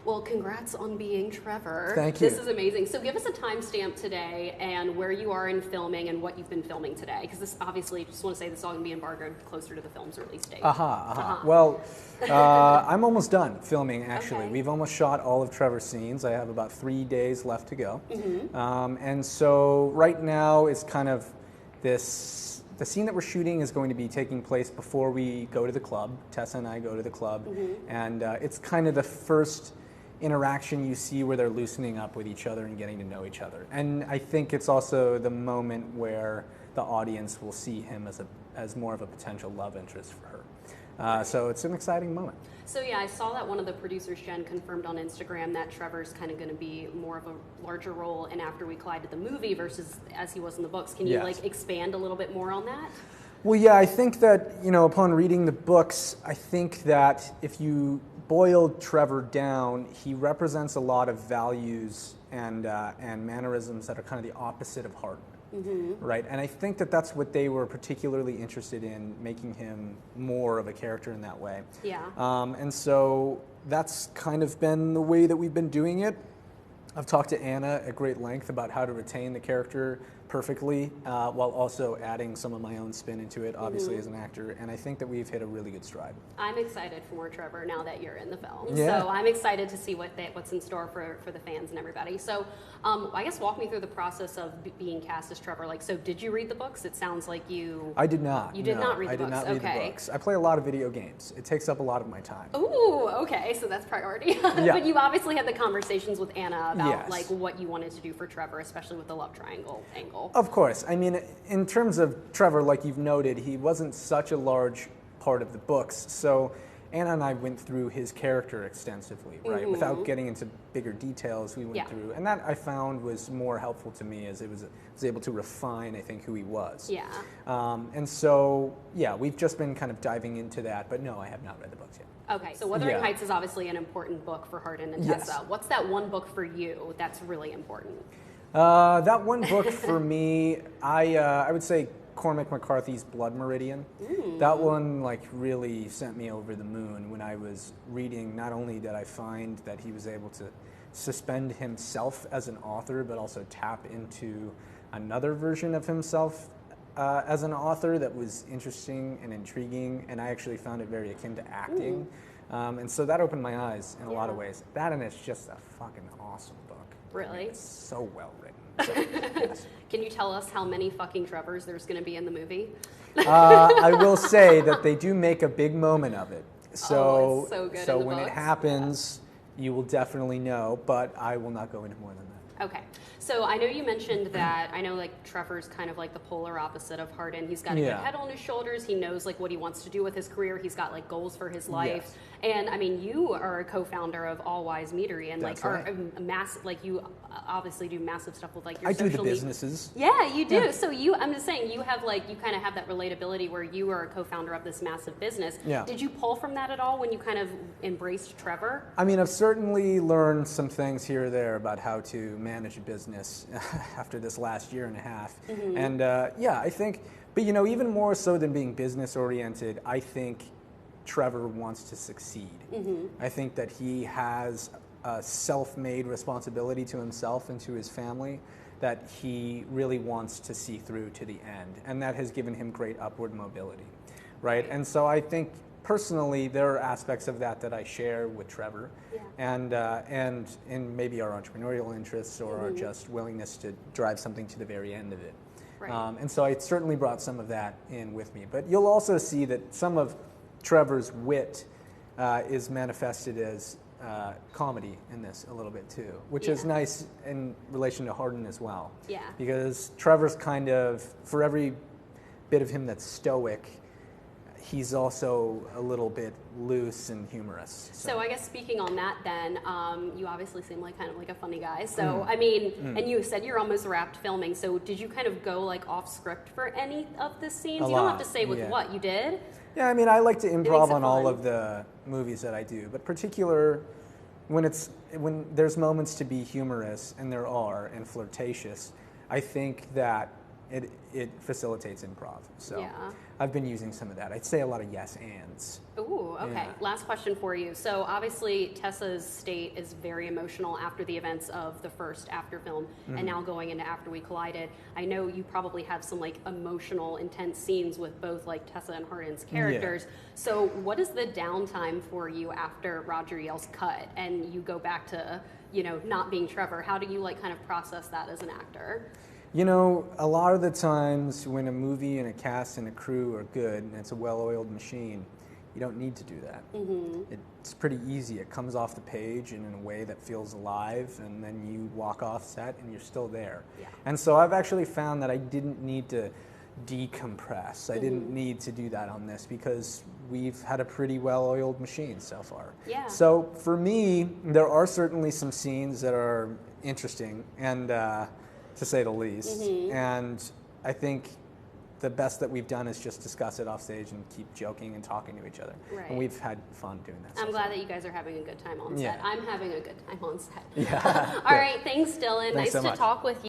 Well, congrats on being Trevor. Thank you. This is amazing. So give us a timestamp today and where you are in filming and what you've been filming today. Because this, obviously, just want to say this is all going to be embargoed closer to the film's release date. Well, I'm almost done filming, actually. Okay. We've almost shot all of Trevor's scenes. I have about 3 days left to go. And so right now it's kind of this, the scene that we're shooting is going to be taking place before we go to the club. Tessa and I go to the club. And it's kind of the first interaction you see where they're loosening up with each other and getting to know each other. And I think it's also the moment where the audience will see him as more of a potential love interest for her. So it's an exciting moment. So yeah, I saw that one of the producers, Jen, confirmed on Instagram that Trevor's kind of going to be more of a larger role in After We Collided the movie versus as he was in the books. Can you like expand a little bit more on that? Well, yeah, I think that, you know, upon reading the books, I think that if you boiled Trevor down, he represents a lot of values and mannerisms that are kind of the opposite of Hardin, right? And I think that that's what they were particularly interested in, making him more of a character in that way. Yeah. And so that's kind of been the way that we've been doing it. I've talked to Anna at great length about how to retain the character perfectly while also adding some of my own spin into it, obviously, as an actor. And I think that we've hit a really good stride. I'm excited for more Trevor now that you're in the film. Yeah. So I'm excited to see what's in store for the fans and everybody. So I guess walk me through the process of being cast as Trevor. Like, so did you read the books? It sounds like you... I did not. You did not read the books. I did not read the books. I play a lot of video games. It takes up a lot of my time. Ooh, okay, so that's priority. But you obviously had the conversations with Anna about like what you wanted to do for Trevor, especially with the love triangle angle. Of course. I mean, in terms of Trevor, like you've noted, he wasn't such a large part of the books. So Anna and I went through his character extensively, right? Without getting into bigger details, we went through. And that I found was more helpful to me as it was able to refine, I think, who he was. Yeah. And so, yeah, we've just been kind of diving into that. But no, I have not read the books yet. Okay, so Wuthering Heights is obviously an important book for Hardin and Tessa. What's that one book for you that's really important? That one book for me, I would say Cormac McCarthy's Blood Meridian. That one like really sent me over the moon when I was reading. Not only did I find that he was able to suspend himself as an author, but also tap into another version of himself as an author that was interesting and intriguing, and I actually found it very akin to acting. And so that opened my eyes in a lot of ways. That, and it's just a fucking awesome book. Really? I mean, it's so well written. So, yes. Can you tell us how many fucking Trevors there's going to be in the movie? I will say that they do make a big moment of it. So, it's so good so in the when books. it happens, you will definitely know, but I will not go into more than that. Okay, so I know you mentioned that, I know like Trevor's kind of like the polar opposite of Hardin. He's got a good head on his shoulders. He knows like what he wants to do with his career. He's got like goals for his life. And I mean, you are a co-founder of All Wise Meadery and like are a massive, like you obviously do massive stuff with like your social I do the businesses. Yeah, you do. So I'm just saying you have like, you kind of have that relatability where you are a co-founder of this massive business. Did you pull from that at all when you kind of embraced Trevor? I mean, I've certainly learned some things here or there about how to manage a business after this last year and a half. And yeah, I think, but you know, even more so than being business oriented, I think Trevor wants to succeed. I think that he has a self-made responsibility to himself and to his family that he really wants to see through to the end. And that has given him great upward mobility, right? And so I think personally, there are aspects of that that I share with Trevor, and in maybe our entrepreneurial interests or our just willingness to drive something to the very end of it. And so I certainly brought some of that in with me. But you'll also see that some of Trevor's wit is manifested as comedy in this a little bit too, which is nice in relation to Hardin as well. Because Trevor's kind of, for every bit of him that's stoic, he's also a little bit loose and humorous. So I guess speaking on that then, you obviously seem like kind of like a funny guy. So, I mean, and you said you're almost wrapped filming. So did you kind of go like off script for any of the scenes? You don't have to say with what you did. Yeah, I mean, I like to improv on all of the movies that I do, but particular when there's moments to be humorous, and there are, and flirtatious, I think that it facilitates improv. So yeah. I've been using some of that. I'd say a lot of yes ands. Ooh, okay. Yeah. Last question for you. So obviously Tessa's state is very emotional after the events of the first After film, and now going into After We Collided. I know you probably have some like emotional, intense scenes with both like Tessa and Hardin's characters. Yeah. So what is the downtime for you after Roger yells cut and you go back to, you know, not being Trevor? How do you like kind of process that as an actor? You know, a lot of the times when a movie and a cast and a crew are good and it's a well-oiled machine, you don't need to do that. It's pretty easy. It comes off the page and in a way that feels alive, and then you walk off set and you're still there. Yeah. And so I've actually found that I didn't need to decompress. I didn't need to do that on this because we've had a pretty well-oiled machine so far. Yeah. So for me, there are certainly some scenes that are interesting and to say the least. And I think the best that we've done is just discuss it off stage and keep joking and talking to each other. Right. And we've had fun doing that. I'm glad that you guys are having a good time on set. I'm having a good time on set. Yeah. All right. Thanks, Dylan. Thanks nice so to much. talk with you.